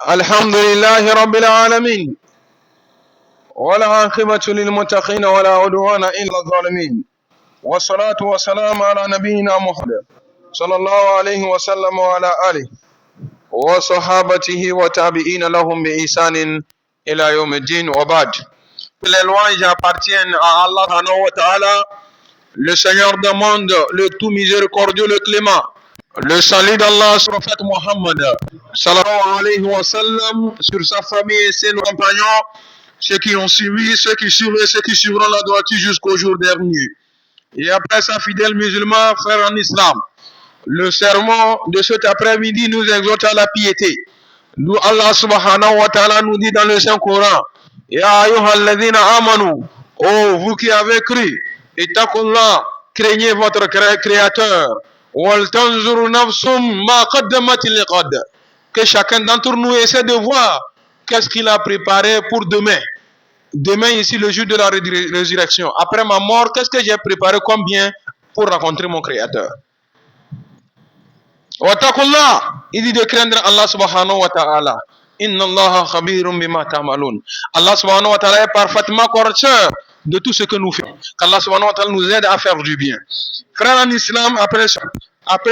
الحمد لله رب العالمين، والعاقبة للمتقين ولا عدوان إلا الظالمين، والصلاة والسلام على نبينا محمد صلى الله عليه وسلم وعلى آله وصحابته وتابعين لهم بإحسان إلى يوم الدين وبعد. Les louanges appartiennent à Allah subhanahu wa ta'ala, le Seigneur des mondes, le tout miséricordieux, le clément. Le salut d'Allah sur le prophète Mohammed sallallahu alayhi wa sallam, sur sa famille et ses compagnons, ceux qui ont suivi, ceux qui suivent et ceux qui suivront la droiture jusqu'au jour dernier. Et après ça, fidèles musulmans, frères en islam, le sermon de cet après-midi nous exhorte à la piété. Nous, Allah subhanahu wa ta'ala nous dit dans le Saint-Coran, Ya ayyuhalladhina amanu, oh vous qui avez cru, ittaqullah, craignez votre créateur. Que chacun d'entre nous essaie de voir qu'est-ce qu'il a préparé pour demain. Demain, ici, le jour de la résurrection. Après ma mort, qu'est-ce que j'ai préparé comme bien pour rencontrer mon Créateur. Il dit de craindre Allah subhanahu wa ta'ala. Inna Allah khabirun bima ta'malun. Allah subhanahu wa ta'ala est parfaitement connaisseur de tout ce que nous faisons. Qu'Allah subhanahu wa ta'ala nous aide à faire du bien. Frère en islam, après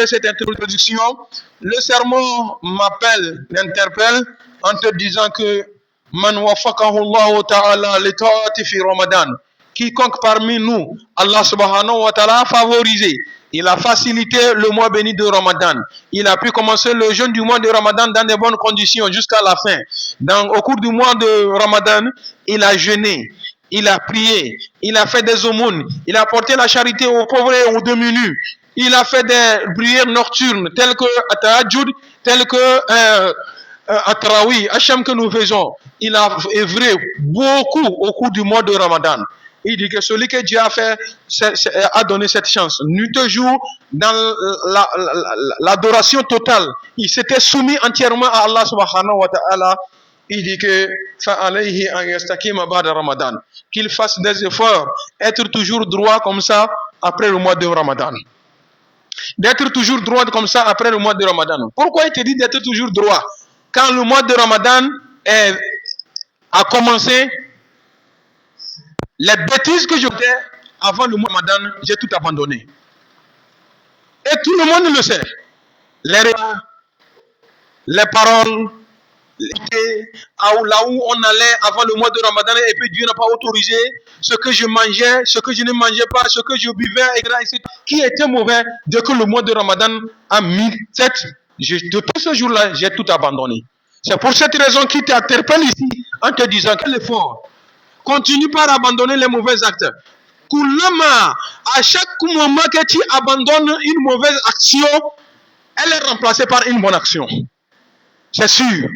cette introduction, le sermon m'interpelle en te disant que Man wafaqahu Allah ta'ala li ta'ati fi Ramadan. Quiconque parmi nous, Allah subhanahu wa ta'ala a favorisé, il a facilité le mois béni de Ramadan. Il a pu commencer le jeûne du mois de Ramadan dans de bonnes conditions jusqu'à la fin. Au cours du mois de Ramadan, il a jeûné, il a prié, il a fait des aumônes, il a porté la charité aux pauvres et aux démunis. Il a fait des prières nocturnes telles que Tahajjud, telles que At-Tarawih, Hacham que nous faisons. Il a œuvré beaucoup au cours du mois de Ramadan. Il dit que celui que Dieu a donné cette chance, nuit et jour, dans l'adoration totale, il s'était soumis entièrement à Allah subhanahu wa ta'ala. Il dit que Ramadan, qu'il fasse des efforts, être toujours droit comme ça après le mois de Ramadan. D'être toujours droit comme ça après le mois de Ramadan. Pourquoi il te dit d'être toujours droit? Quand le mois de Ramadan a commencé, les bêtises que je faisais avant le mois de Ramadan, j'ai tout abandonné. Et tout le monde le sait. Les repas, les paroles, là où on allait avant le mois de Ramadan, et puis Dieu n'a pas autorisé ce que je mangeais, ce que je ne mangeais pas, ce que je buvais, etc. Qui était mauvais dès que le mois de Ramadan a mis tête. Depuis ce jour-là, j'ai tout abandonné. C'est pour cette raison qu'il t'interpelle ici en te disant quel effort. Continue par abandonner les mauvais actes. Koulama, à chaque moment que tu abandonnes une mauvaise action, elle est remplacée par une bonne action. C'est sûr.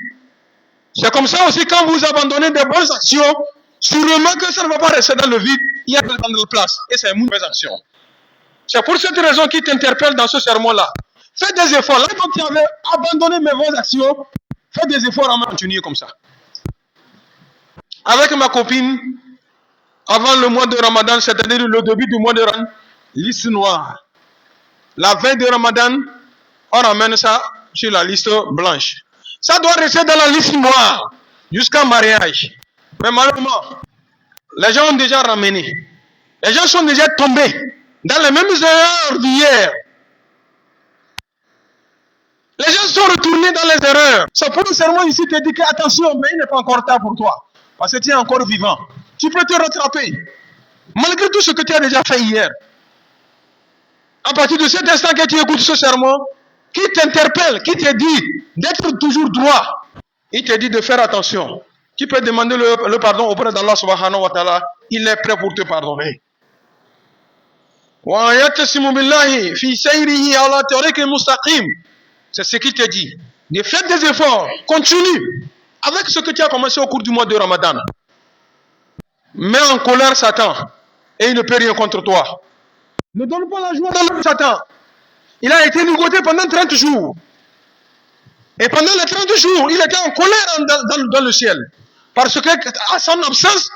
C'est comme ça aussi quand vous abandonnez des bonnes actions, sûrement que ça ne va pas rester dans le vide, il y a besoin de place. Et c'est une mauvaise action. C'est pour cette raison qu'il t'interpelle dans ce sermon-là. Fais des efforts. Là, quand tu avais abandonné mes bonnes actions, fais des efforts à continuer comme ça. Avec ma copine, avant le mois de Ramadan, c'est-à-dire le début du mois de Ramadan, liste noire. La veille de Ramadan, on ramène ça sur la liste blanche. Ça doit rester dans la liste noire jusqu'à mariage. Mais malheureusement, les gens ont déjà ramené. Les gens sont déjà tombés dans les mêmes erreurs d'hier. Les gens sont retournés dans les erreurs. C'est pour le serment ici te dit que attention, mais il n'est pas encore tard pour toi. Parce que tu es encore vivant. Tu peux te rattraper. Malgré tout ce que tu as déjà fait hier. À partir de cet instant que tu écoutes ce serment, qui t'interpelle, qui te dit d'être toujours droit, il te dit de faire attention. Tu peux demander le pardon auprès d'Allah subhanahu wa ta'ala. Il est prêt pour te pardonner. C'est ce qu'il te dit. De faire des efforts. Continue. Avec ce que tu as commencé au cours du mois de Ramadan. Mets en colère Satan. Et il ne peut rien contre toi. Ne donne pas la joie à Satan. Il a été ligoté pendant 30 jours. Et pendant les 30 jours, il était en colère dans le ciel. Parce que, à son absence,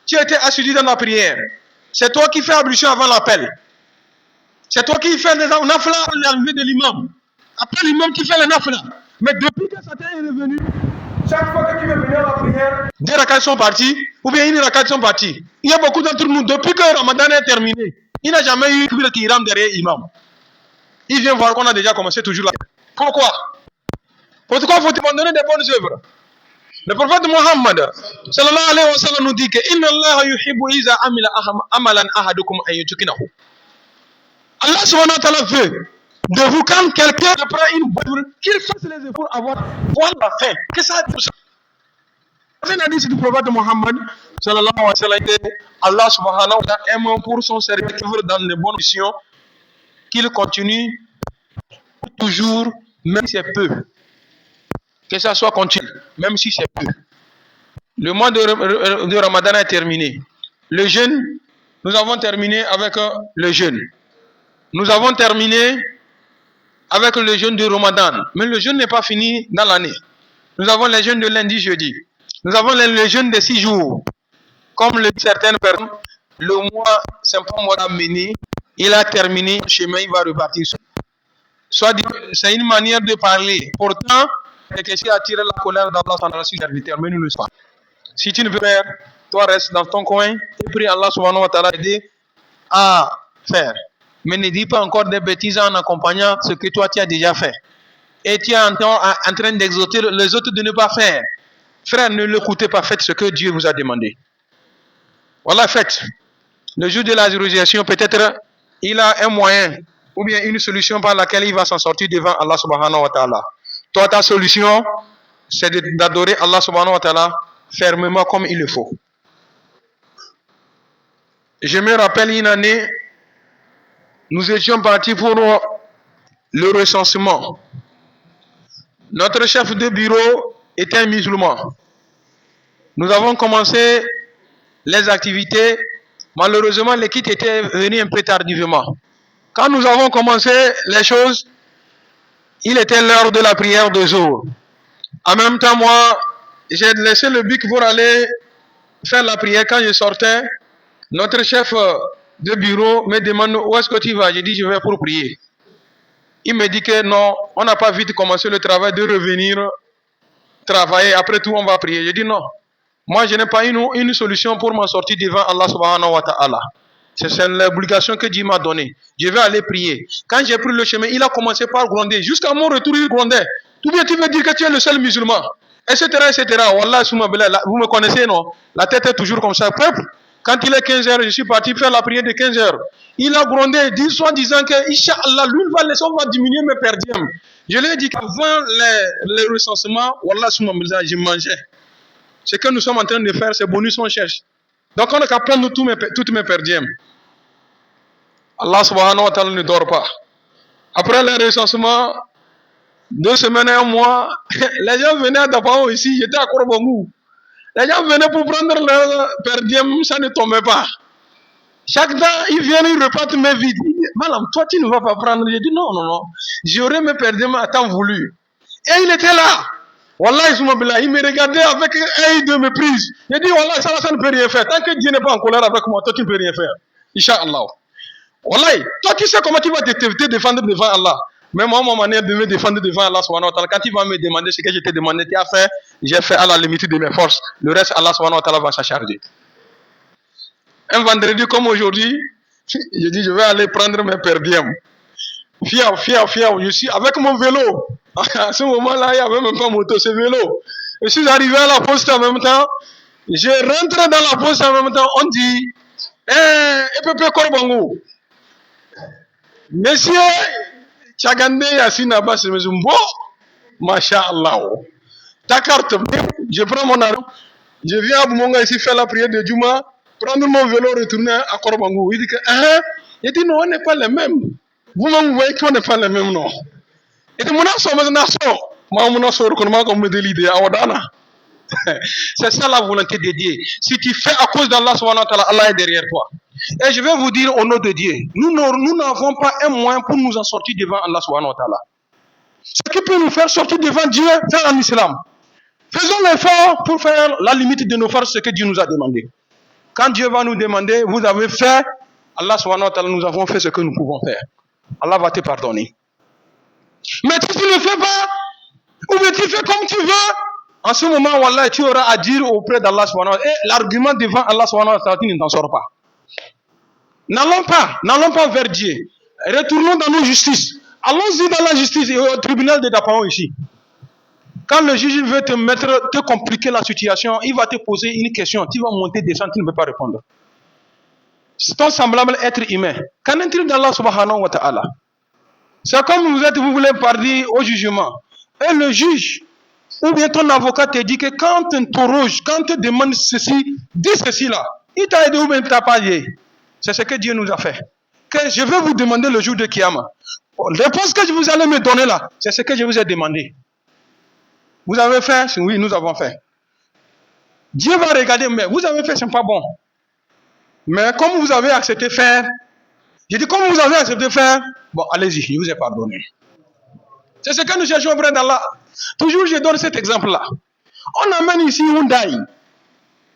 tu étais assidu dans la prière. C'est toi qui fais ablution avant l'appel. C'est toi qui fais les nafla à l'arrivée de l'imam. Après l'imam, tu fais les nafla. Mais depuis que Satan est revenu, chaque fois que tu veux venir à la prière, des rakats sont partis, ou bien une rakat sont partis. Il y a beaucoup d'entre nous, depuis que Ramadan est terminé, il n'a jamais eu de kiram derrière l'imam. Il vient voir qu'on a déjà commencé toujours là. Pourquoi? Pourquoi faut-il abandonner des bonnes œuvres? Le prophète Mohammed sallallahu alayhi wa sallam nous dit que Inna Allah yuhibbu iza amila amalan ahadukum an yutkinahu. Allah subhanahu wa ta'ala veut de vous quand quelqu'un prend une bonne qu'il fasse les efforts avant voir la fin. Que ça pour ça. C'est un hadith du prophète Mohammed sallallahu alayhi wa sallam que Allah subhanahu wa ta'ala aime pour son serviteur dans les bonnes missions qu'il continue toujours même si c'est peu. Que ça soit continu, même si c'est peu. Le mois de Ramadan est terminé. Le jeûne, nous avons terminé avec le jeûne. Nous avons terminé avec le jeûne de Ramadan. Mais le jeûne n'est pas fini dans l'année. Nous avons les jeûnes de lundi, jeudi. Nous avons le jeûne de 6 jours. Comme certaines personnes, le mois, c'est un mois d'amener. Il a terminé, le chemin, il va repartir. Soit c'est une manière de parler. Pourtant, c'est essayer d'attirer la colère d'Allah sur le serviteur, mais nous ne le savons pas. Si tu ne veux faire, toi reste dans ton coin et prie Allah subhanahu wa ta'ala d'aider à faire. Mais ne dis pas encore des bêtises en accompagnant ce que toi tu as déjà fait. Et tu es en train d'exhorter les autres de ne pas faire. Frère, ne l'écoutez pas, faites ce que Dieu vous a demandé. Voilà, faites. Le jour de la résurrection, peut-être il a un moyen ou bien une solution par laquelle il va s'en sortir devant Allah subhanahu wa ta'ala. Toi, ta solution, c'est d'adorer Allah subhanahu wa ta'ala fermement comme il le faut. Je me rappelle une année, nous étions partis pour le recensement. Notre chef de bureau était un musulman. Nous avons commencé les activités. Malheureusement, l'équipe était venue un peu tardivement. Quand nous avons commencé les choses, il était l'heure de la prière de jour. En même temps, moi, j'ai laissé le bic pour aller faire la prière. Quand je sortais, notre chef de bureau me demande où est-ce que tu vas. J'ai dit je vais pour prier. Il me dit que non, on n'a pas vite commencé le travail de revenir travailler. Après tout, on va prier. J'ai dit non. Moi, je n'ai pas une solution pour m'en sortir devant Allah subhanahu wa ta'ala. C'est l'obligation que Dieu m'a donnée. Je vais aller prier. Quand j'ai pris le chemin, il a commencé par gronder. Jusqu'à mon retour, il grondait. Tout bien, tu veux dire que tu es le seul musulman. Etc. Wallah, vous me connaissez, non? La tête est toujours comme ça. Peuple, quand il est 15h, je suis parti faire la prière de 15h. Il a grondé, soit disant que, Inch'Allah, l'une va laisser, on va diminuer mes perdièmes. Je lui ai dit qu'avant les recensements, Wallah, je mangeais. Ce que nous sommes en train de faire, c'est bonus, on cherche. Donc, on n'a qu'à prendre toutes mes perdièmes. Allah subhanahu wa ta'ala ne dort pas. Après le recensement, 2 semaines et un mois, les gens venaient à Dapao ici, j'étais à Korbangou. Les gens venaient pour prendre leur perdième, ça ne tombait pas. Chaque temps, ils viennent, ils repartent mes vides. Ils disent, madame, toi tu ne vas pas prendre. J'ai dit non. J'aurais mes perdièmes à temps voulu. Et il était là. Wallah, il me regardait avec un œil de méprise. J'ai dit, Wallah, ça ne peut rien faire. Tant que Dieu n'est pas en colère avec moi, toi tu ne peux rien faire. Inch'Allah. Wallah, toi tu sais comment tu vas te défendre devant Allah. Mais moi, ma manière de me défendre devant Allah, quand il va me demander ce que je t'ai demandé, tu as fait, j'ai fait à la limite de mes forces. Le reste, Allah va s'en charger. Un vendredi comme aujourd'hui, je dis, je vais aller prendre mes perdièmes. Fier. Je suis avec mon vélo. À ce moment-là, il n'y avait même pas moto, c'est vélo. Je suis arrivé à la poste en même temps. Je rentre dans la poste en même temps. On dit, EPP Korbango. Monsieur Chagande Yassine Abbas, bon, Masha'Allah. Ta carte, je prends mon arme. Je viens à Boumonga ici faire la prière de Juma. Prendre mon vélo, retourner à Korbango. Il dit que, il dit non, on n'est pas les mêmes. Vous-même, vous voyez qu'on n'est pas les mêmes, non. Et de mon c'est ça la volonté de Dieu. Si tu fais à cause d'Allah, Allah est derrière toi. Et je vais vous dire au nom de Dieu, nous n'avons pas un moyen pour nous en sortir devant Allah. Ce qui peut nous faire sortir devant Dieu, c'est en islam. Faisons l'effort pour faire la limite de nos forces, ce que Dieu nous a demandé. Quand Dieu va nous demander, vous avez fait, Allah nous avons fait ce que nous pouvons faire. Allah va te pardonner. Mais si tu ne le fais pas, ou tu fais comme tu veux, en ce moment, wallah, tu auras à dire auprès d'Allah subhanahu wa ta'ala. Et l'argument devant Allah subhanahu wa ta'ala, tu ne t'en sors pas. N'allons pas vers Dieu. Retournons dans nos justices. Allons-y dans la justice et au tribunal de Dapao ici. Quand le juge veut te compliquer la situation, il va te poser une question. Tu vas monter, descendre, tu ne peux pas répondre. C'est ton semblable être humain. Qu'en est-il d'Allah subhanahu wa ta'ala? C'est comme vous voulez parler au jugement. Et le juge, ou bien ton avocat te dit que quand tu t'interroges, quand tu demandes ceci, dis ceci là. Il t'a aidé ou bien il t'a pas aidé. C'est ce que Dieu nous a fait. Que je vais vous demander le jour de Kiyama. La réponse que vous allez me donner là, c'est ce que je vous ai demandé. Vous avez fait? Oui, nous avons fait. Dieu va regarder, mais vous avez fait, ce n'est pas bon. Mais comme vous avez accepté faire, j'ai dit, comme vous avez accepté faire, bon, allez-y, je vous ai pardonné. C'est ce que nous cherchons auprès d'Allah. Toujours, je donne cet exemple-là. On amène ici Hyundai.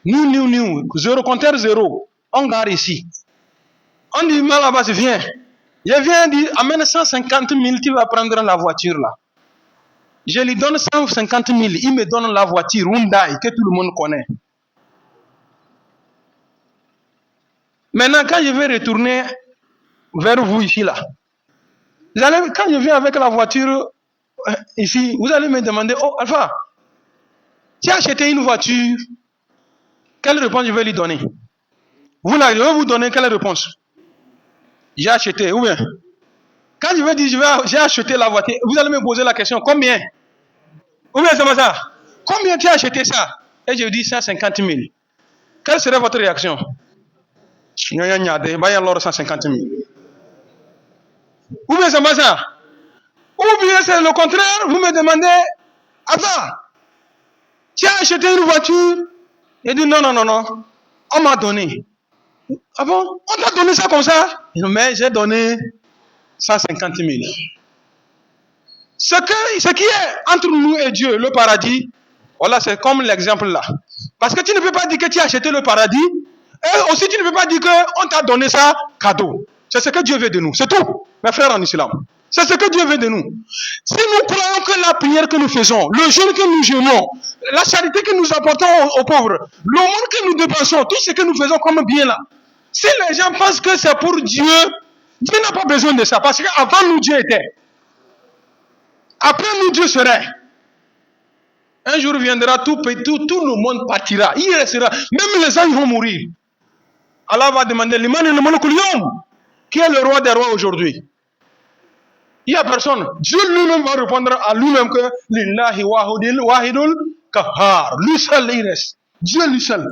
New. 0 compteur 0. On gare ici. On dit, mais là-bas, viens. Je viens dire, amène 150 000, tu vas prendre la voiture là. Je lui donne 150 000, il me donne la voiture Hyundai que tout le monde connaît. Maintenant, quand je vais retourner vers vous ici là, quand je viens avec la voiture ici, vous allez me demander, oh Alpha, tu as acheté une voiture, quelle réponse je vais lui donner? Je vais vous donner quelle réponse? J'ai acheté, ou bien? Quand je vais dire, j'ai acheté la voiture, vous allez me poser la question, combien? Ou bien c'est ça? Combien tu as acheté ça? Et je dis 150 000. Quelle serait votre réaction? Il y a alors 150 000. Ou bien c'est ça? Ou bien c'est le contraire, vous me demandez, attends, tu as acheté une voiture? Et dit non, on m'a donné. Ah bon? On t'a donné ça comme ça? Mais j'ai donné 150 000. Ce qui est entre nous et Dieu, le paradis, voilà, c'est comme l'exemple là. Parce que tu ne peux pas dire que tu as acheté le paradis, et aussi tu ne peux pas dire qu'on t'a donné ça cadeau. C'est ce que Dieu veut de nous, c'est tout, mes frères en islam. C'est ce que Dieu veut de nous. Si nous croyons que la prière que nous faisons, le jeûne que nous jeûnons, la charité que nous apportons aux pauvres, l'aumône que nous dépensons, tout ce que nous faisons comme bien là, si les gens pensent que c'est pour Dieu, Dieu n'a pas besoin de ça, parce qu'avant nous Dieu était. Après nous, Dieu serait. Un jour viendra, tout le monde partira. Il restera. Même les gens vont mourir. Allah va demander, qui est le roi des rois aujourd'hui? Il n'y a personne. Dieu lui-même va répondre à lui-même que Lillahi wahidul kahar. Lui seul, il reste. Dieu lui seul.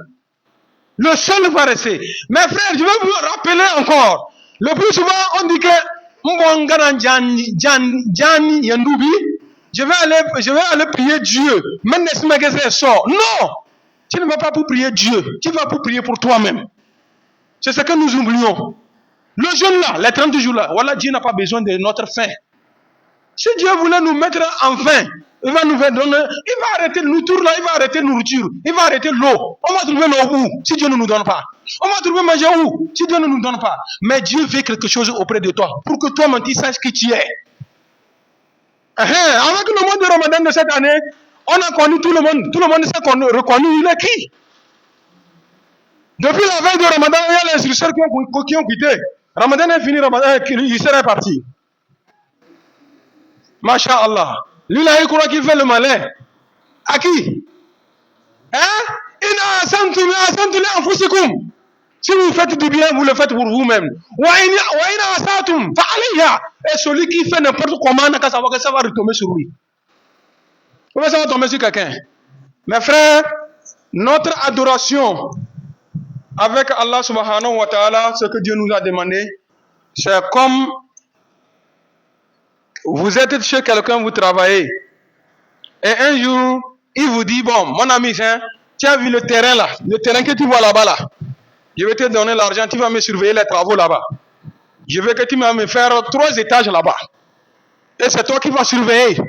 Le seul va rester. Mes frères, je vais vous rappeler encore. Le plus souvent, on dit que je vais aller prier Dieu. Même si magasin sort. Non! Tu ne vas pas pour prier Dieu. Tu vas pour prier pour toi-même. C'est ce que nous oublions. Le jeûne là, les 30 jours là, voilà, Dieu n'a pas besoin de notre faim. Si Dieu voulait nous mettre en faim, il va nous faire donner, il va arrêter le nourriture là, il va arrêter la nourriture, il va arrêter l'eau. On va trouver l'eau où? Si Dieu ne nous donne pas. On va trouver manger où? Si Dieu ne nous donne pas. Mais Dieu fait quelque chose auprès de toi, pour que toi-même tu saches qui tu es. Avec le mois de Ramadan de cette année, on a connu tout le monde s'est reconnu, il est qui? Depuis la veille de Ramadan, il y a les instructeurs qui ont quitté. Ramadan est fini, il serait parti. Masha'Allah. Lui là, il croit qu'il fait le malin. À qui? Si vous faites du bien, vous le faites pour vous-même. Et celui qui fait n'importe comment, n'a qu'à savoir que ça va retomber sur lui. Comment ça va tomber sur quelqu'un? Mes frères, notre adoration avec Allah subhanahu wa ta'ala, ce que Dieu nous a demandé, c'est comme vous êtes chez quelqu'un, vous travaillez. Et un jour, il vous dit, bon, mon ami, tu as vu le terrain là, le terrain que tu vois là-bas là. Je vais te donner l'argent, tu vas me surveiller les travaux là-bas. Je veux que tu vas me faire 3 étages là-bas. Et c'est toi qui vas surveiller.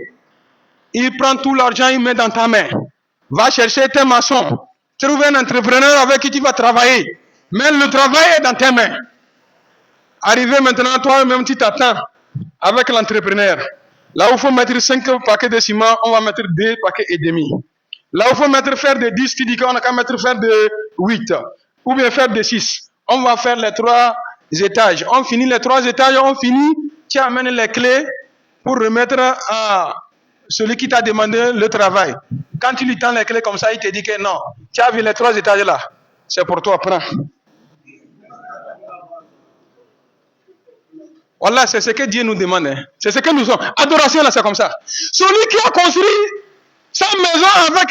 Il prend tout l'argent, il met dans ta main. Va chercher tes maçons. Trouve un entrepreneur avec qui tu vas travailler. Mais le travail est dans tes mains. Arrivé maintenant, toi-même, tu t'attends avec l'entrepreneur. Là où il faut mettre 5 paquets de ciment, on va mettre 2 paquets et demi. Là où il faut faire de 10, tu dis qu'on a qu'à faire de 8. Ou bien faire de 6. On va faire les 3 étages. On finit les 3 étages, on finit. Tu amènes les clés pour remettre à celui qui t'a demandé le travail. Quand tu lui tends les clés comme ça, il te dit que non. Tu as vu les 3 étages là. C'est pour toi, prends. Voilà, c'est ce que Dieu nous demande. Hein. C'est ce que nous sommes. Adoration là, c'est comme ça. Celui qui a construit sa maison avec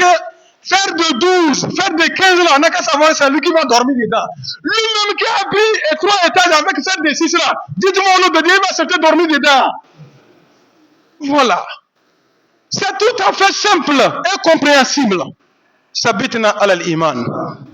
faire de 12, faire de 15 là, on n'a qu'à savoir c'est lui qui va dormir dedans. Lui-même qui a pris 3 étages avec faire de 6 là, dites-moi au nom de Dieu, il va se dormir dedans. Voilà. C'est tout à fait simple et compréhensible. ثبتنا على الإيمان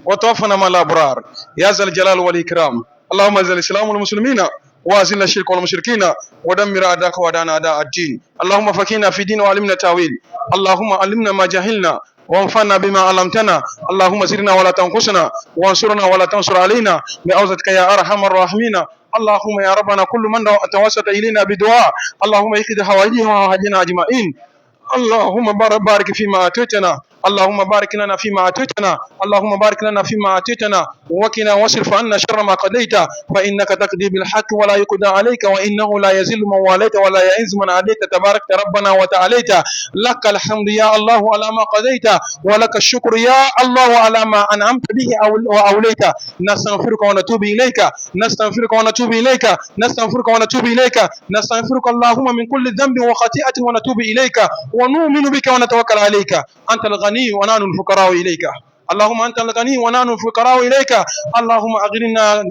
وتوفنا مع الأبرار يا ذا الجلال والإكرام اللهم اعز الإسلام والمسلمين وأذل الشرك والمشركين ودمر أعداءك وأعداءنا أعداء الدين اللهم فقهنا في الدين وعلمنا التأويل اللهم علمنا ما جهلنا وانفعنا بما علمتنا اللهم زدنا ولا تنقصنا وانصرنا ولا تنصر علينا بعوزتك يا أرحم الراحمين اللهم يا ربنا كل من توسط إلينا بدعاء اللهم اقض حوائجنا وحاجنا أجمعين اللهم بارك فيما آتيتنا اللهم بارك لنا فيما آتيتنا اللهم بارك لنا فيما آتيتنا وقنا واصرف عنا شر ما قضيت فإنك تقضي بالحق ولا يقضى عليك وإنه لا يذل من واليت ولا يعز من عاديت تبارك ربنا وتعاليت لك الحمد يا الله على ما قضيت ولك الشكر يا الله على ما أنعمت به وأوليت نستغفرك ونتوب إليك نستغفرك ونتوب إليك نستغفرك ونتوب إليك نستغفرك اللهم من كل ذنب وخطيئة ونتوب إليك ونؤمن بك ونتوكل عليك أنت الغني ونحن الفقراء إليك اللهم أنت الغني ونحن الفقراء إليك اللهم أغننا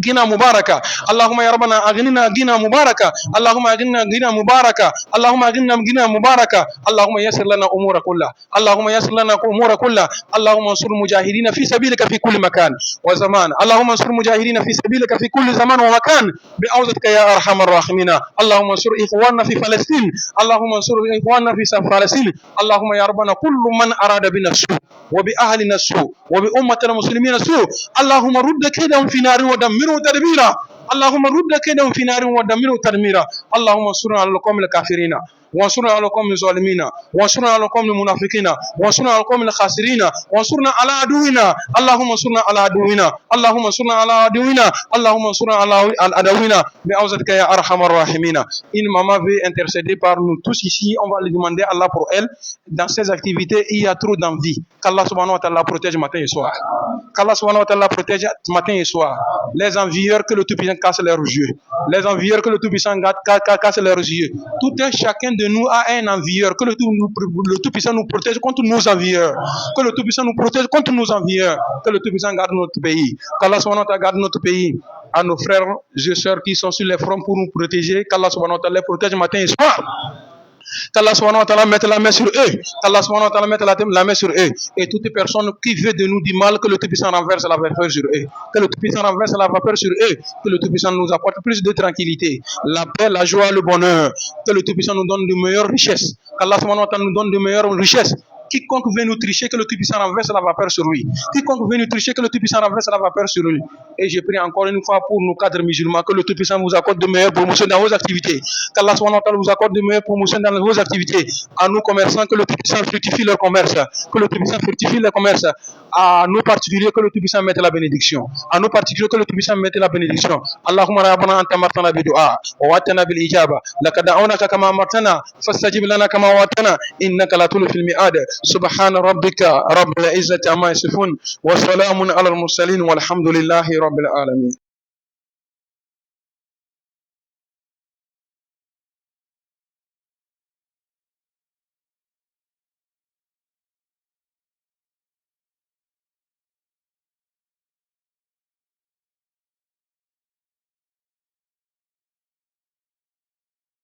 غنى مباركة اللهم يا ربنا أغننا غنى مباركة اللهم أغننا غنى مباركة اللهم أغننا غنى مباركة اللهم يسر لنا أمور كلها اللهم يسر لنا أمور كلها اللهم انصر المجاهدين في سبيلك في كل مكان وزمان اللهم انصر المجاهدين في سبيلك في كل زمان ومكان بعوزتك يا أرحم الراحمين اللهم انصر إخواننا في فلسطين اللهم انصر إخواننا في فلسطين اللهم يا ربنا كل من أراد بنا السوء وبأهلنا السوء وبأمة المسلمين السوء اللهم رد كيدهم في نار ودمره تدميرا اللهم رد كيدهم في نار ودمره تدميرا اللهم انصرنا على القوم الكافرين وانصرنا على القوم الظالمين وانصرنا على القوم المنافقين وانصرنا على القوم الخاسرين وانصرنا على عدونا اللهم انصرنا على عدونا اللهم انصرنا على عدونا اللهم انصرنا على عدونا بعوزتك يا ارحم الراحمين. Une maman veut intercéder par nous tous ici, on va lui demander à Allah pour elle. Dans ses activités, il y a trop d'envie. Qu'Allah subhanahu wa ta'ala protège matin et soir. Qu'Allah subhanahu wa ta'ala protège matin et soir. Les envieurs, que le Tout-Puissant casse leurs yeux. Les envieurs, que le Tout-Puissant casse leurs yeux. Tout un chacun de nous a un envieur. Que le Tout-Puissant nous protège contre nos envieurs. Que le Tout-Puissant nous protège contre nos envieurs. Que le Tout-Puissant garde notre pays. Qu'Allah subhanahu wa ta'ala garde notre pays. À nos frères et sœurs qui sont sur les fronts pour nous protéger. Qu'Allah subhanahu wa ta'ala les protège matin et soir. Qu'Allah subhanahu wa ta'ala mette la main sur eux. Qu'Allah subhanahu wa ta'ala mette la main sur eux. Et toute personne qui veut de nous du mal, que le Tout-Puissant renverse la vapeur sur eux. Que le Tout-Puissant renverse la vapeur sur eux. Que le Tout-Puissant nous apporte plus de tranquillité, la paix, la joie, le bonheur. Que le Tout-Puissant nous donne de meilleures richesses. Qu'Allah subhanahu wa ta'ala nous donne de meilleures richesses. Quiconque veut nous tricher, que le Tout-Puissant renverse la vapeur sur lui. Quiconque veut nous tricher, que le Tout-Puissant renverse la vapeur sur lui. Et je prie encore une fois pour nos cadres musulmans, que le Tout-Puissant vous accorde de meilleures promotions dans vos activités. Qu'Allah subhanahu wa ta'ala vous accorde de meilleures promotions dans vos activités. À nos commerçants, que le Tout-Puissant fructifie leur commerce. Que le Tout-Puissant fructifie leur commerce. À nos particuliers, que le Tout-Puissant mette la bénédiction. À nos particuliers, que le Tout-Puissant mette la bénédiction. Allahumma rabbana anta martana bidu'a wa watana bil ijaba. Laqad da'awnaka kama amartana fastajib lana kama wa'adtana innaka la tulul fil mi'ad. سبحان ربك رب العزة عما يصفون وسلام على المرسلين والحمد لله رب العالمين.